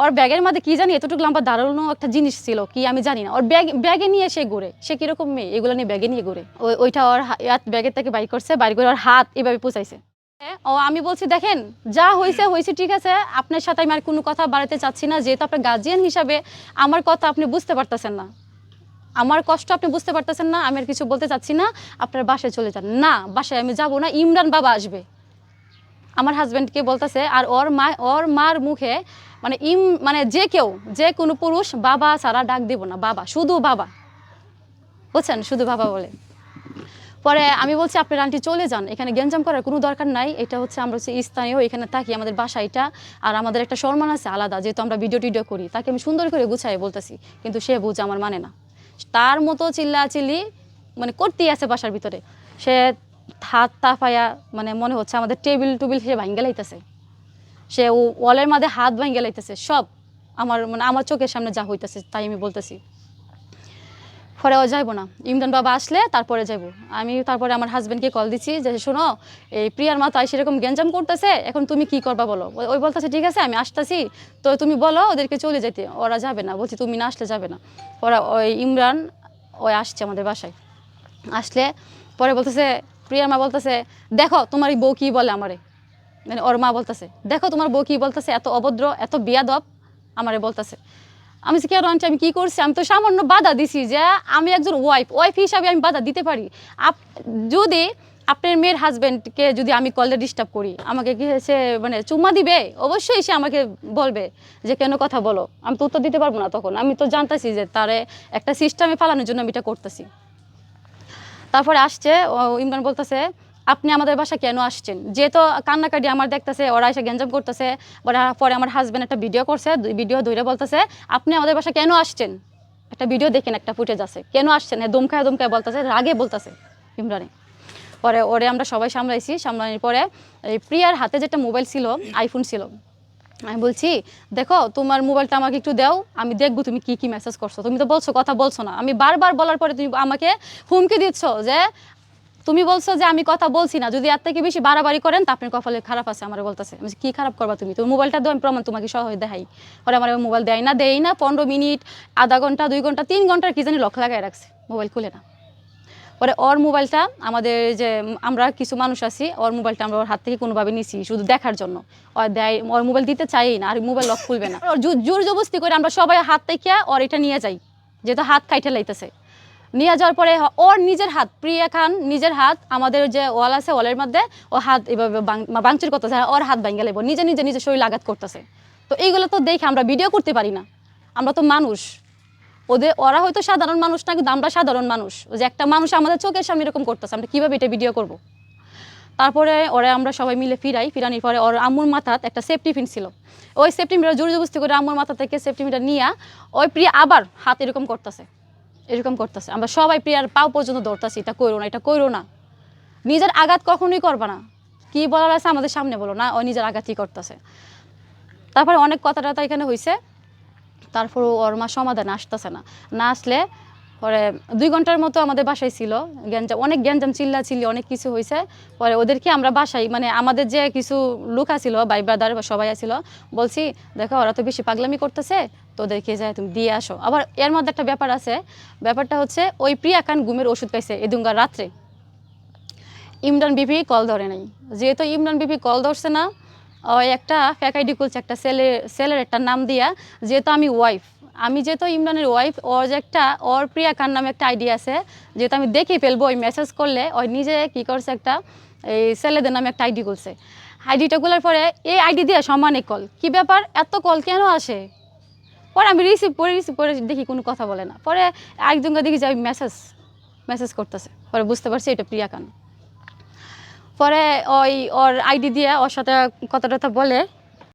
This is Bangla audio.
ওর ব্যাগের মধ্যে কি জানি এতটুকু লম্বা দাঁড়ানো একটা জিনিস ছিল কি আমি জানি না, ওর ব্যাগে নিয়ে সে ঘুরে, সে কীরকম মেয়ে এগুলো নিয়ে ব্যাগে নিয়ে ঘুরে, ওইটা ওর ব্যাগের থেকে বাইর করছে, বাইর করে ওর হাত এভাবে পুষাইছে। ও আমি বলছি দেখেন যা হয়েছে হয়েছে ঠিক আছে, আপনার সাথে আমি আর কোনো কথা বাড়াতে চাচ্ছি না, যেহেতু আপনার গার্জিয়ান হিসাবে আমার কথা আপনি বুঝতে পারতেছেন না, আমার কষ্ট আপনি বুঝতে পারতেছেন না, আমি আর কিছু বলতে চাচ্ছি না, আপনার বাসায় চলে যান। না বাসায় আমি যাব না, ইমরান বাবা আসবে। আমার হাজব্যান্ডকে বলতেছে, আর ওর মার মুখে মানে মানে যে কেউ যে কোনো পুরুষ বাবা ছাড়া ডাক দিব না, বাবা শুধু বাবা, বুঝছেন, শুধু বাবা বলে। পরে আমি বলছি আপনার আন্টি চলে যান, এখানে গ্যাঞ্জাম করার কোনো দরকার নাই, এটা হচ্ছে আমরা হচ্ছে স্থানীয়, এখানে থাকি, আমাদের বাসা এটা, আর আমাদের একটা সম্মান আছে আলাদা, যেহেতু আমরা ভিডিও টিডিও করি। তাকে আমি সুন্দর করে গুছাই বলতেছি, কিন্তু সে বুঝে আমার মানে না, তার মতো চিল্লাচিল্লি মানে করতেই আছে বাসার ভিতরে। সে হাত তাফায়া মানে মনে হচ্ছে আমাদের টেবিল সে ভাঙ্গে লাইতেছে, সে ওয়ালের মধ্যে হাত ভাঙ্গে লাইতেছে, সব আমার মানে আমার চোখের সামনে যা হইতেছে তাই আমি বলতেছি। পরে ও যাইবো না, ইমরান বাবা আসলে তারপরে যাইবো। আমি তারপরে আমার হাজব্যান্ডকে কল দিচ্ছি যে শোনো এই প্রিয়ার মা তো সেরকম গ্যাঞ্জাম করতেছে, এখন তুমি কি করবা বলো। ওই বলতেছে ঠিক আছে আমি আসতেছি, তো তুমি বলো ওদেরকে চলে যেতে, ওরা যাবে না। বলছি তুমি না আসলে যাবে না। ওরা ওই ইমরান ওই আসছে আমাদের বাসায়, আসলে পরে বলতেছে প্রিয়ার মা বলতেছে দেখো তোমার এই বউ কী বলে আমারে, মানে ওর মা বলতেছে দেখো তোমার বউ কী বলতেছে, এত অভদ্র এত বেয়াদব আমারে বলতেছে। আমি কেন আনছি, আমি কী করছি, আমি তো সামান্য বাধা দিছি, যে আমি একজন ওয়াইফ হিসাবে আমি বাধা দিতে পারি। যদি আপনার মেয়ের হাজব্যান্ডকে যদি আমি কলে ডিস্টার্ব করি, আমাকে কি হয়েছে মানে চুম্মা দিবে, অবশ্যই সে আমাকে বলবে যে কেন কথা বলো, আমি তো উত্তর দিতে পারবো না। তখন আমি তো জানতেছি যে তারে একটা সিস্টেমে ফালানোর জন্য আমি এটা করতেছি। তারপরে আসছে ইমরান বলতেছে আপনি আমাদের বাসা কেন আসছেন, যেহেতু কান্নাকাটি আমার দেখতেছে, ওরা এসে গ্যাঞ্জাম করতেছে। পরে আমার হাজব্যান্ড একটা ভিডিও করছে, ভিডিও ধরে বলতেছে আপনি আমাদের বাসা কেন আসছেন, একটা ভিডিও দেখেন, একটা ফুটেজ আছে, কেন আসছেন, দমকায় বলতেছে, রাগে বলতেছে ইমরানে। পরে ওরে আমরা সবাই সামলানোর পরে এই প্রিয়ার হাতে যেটা মোবাইল ছিল, আইফোন ছিল, আমি বলছি দেখো তোমার মোবাইলটা আমাকে একটু দাও, আমি দেখবো তুমি কি কি মেসেজ করছো, তুমি তো বলছো কথা বলছো না। আমি বারবার বলার পরে তুমি আমাকে হুমকি দিচ্ছ যে তুমি বলছো যে আমি কথা বলছি না, যদি এর থেকে বেশি বাড়াবাড়ি করেন তা আপনার কপালে খারাপ আছে। আমার বলতেছে আমি কি খারাপ করবা তুমি, তুমি মোবাইলটা দাও, আমি প্রমাণ তোমাকে সহ দেখাই। পরে আমার মোবাইল দেয় না 15 মিনিট, আধা ঘন্টা 2 ঘন্টা 3 ঘন্টার কি জানি লক লাগাই রাখছে, মোবাইল খুলে না। পরে ওর মোবাইলটা আমাদের যে আমরা কিছু মানুষ আছি, ওর মোবাইলটা আমরা ওর হাত থেকে কোনোভাবে নিছি শুধু দেখার জন্য, ওর মোবাইল দিতে চাই না, আর মোবাইল লক খুলবে না। জোর জবস্তি করে আমরা সবাই হাত থেকে ওর এটা নিয়ে যাই, যেহেতু হাত কাইটে লাইতেছে। নিয়ে যাওয়ার পরে ওর নিজের হাত, প্রিয়া খান নিজের হাত, আমাদের যে ওয়াল আছে ওয়ালের মধ্যে ও হাত এভাবে বাংচুর করতেছে, ওর হাত ভাঙ্গে লাগবো, নিজে শরীর আঘাত করতেছে। তো এইগুলো তো দেখে আমরা ভিডিও করতে পারি না, আমরা তো মানুষ, ওরা হয়তো সাধারণ মানুষ না, কিন্তু আমরা সাধারণ মানুষ, যে একটা মানুষ আমাদের চোখের সামনে এরকম করতেছে, আমরা কীভাবে এটা ভিডিও করব। তারপরে ওরা আমরা সবাই মিলে ফিরানির পরে ওর আম্মুর মাথাত একটা সেফটি পিন ছিল, ওই সেফটি পিনটা জোর জবস্তি করে আম্মুর মাথা থেকে সেফটি পিনটা নিয়ে ওই প্রিয়া আবার হাত এরকম করতেছে। আমরা সবাই প্রিয়ার পাও পর্যন্ত ধরতেছি, এটা কইরো না, নিজের আঘাত কখনোই করবা না, কি বলার আছে আমাদের সামনে বলো না, ও নিজের আঘাতই করতেছে। তারপরে অনেক কথা টথা এখানে হয়েছে, তারপর ওর মা সমাধানে আসতেছে না আসলে পরে 2 ঘন্টার মতো আমাদের বাসায় ছিল, অনেক গ্যাঞ্জাম চিল্লাচিল্লি অনেক কিছু হয়েছে। পরে ওদেরকে আমরা বাসায় মানে আমাদের যে কিছু লোক আছিল, ভাই ব্রাদার বা সবাই আছিল, বলছি দেখো ওরা তো বেশি পাগলামি করতেছে, তো ওদেরকে যায় তুমি দিয়ে আসো। আবার এর মধ্যে একটা ব্যাপার আছে, ব্যাপারটা হচ্ছে ওই প্রিয়া খান ঘুমের ওষুধ পাইছে এদুঙ্গার রাত্রে, ইমরান বিপি কল ধরে নাই, যেহেতু ইমরান বিপি কল ধরছে না, ওই একটা ফেক আইডি খুলছে একটা সেলের একটা নাম দিয়া, যেহেতু আমি ওয়াইফ, আমি যেহেতু ইমরানের ওয়াইফ, ওর যে একটা ওর প্রিয়া খান নামে একটা আইডি আছে, যেহেতু আমি দেখে ফেলবো ওই মেসেজ করলে, ওই নিজে কী করছে একটা এই ছেলেদের নামে একটা আইডি খুলছে। আইডিটা খোলার পরে এই আইডি দিয়ে সমানে কল, কি ব্যাপার এত কল কেন আসে। পরে আমি রিসিভ করে দেখি কোনো কথা বলে না, পরে একজনকে দেখি যে আমি মেসেজ করতেছে, পরে বুঝতে পারছি এটা প্রিয়া খান। পরে ওর আইডি দিয়ে ওর সাথে কথা টথা বলে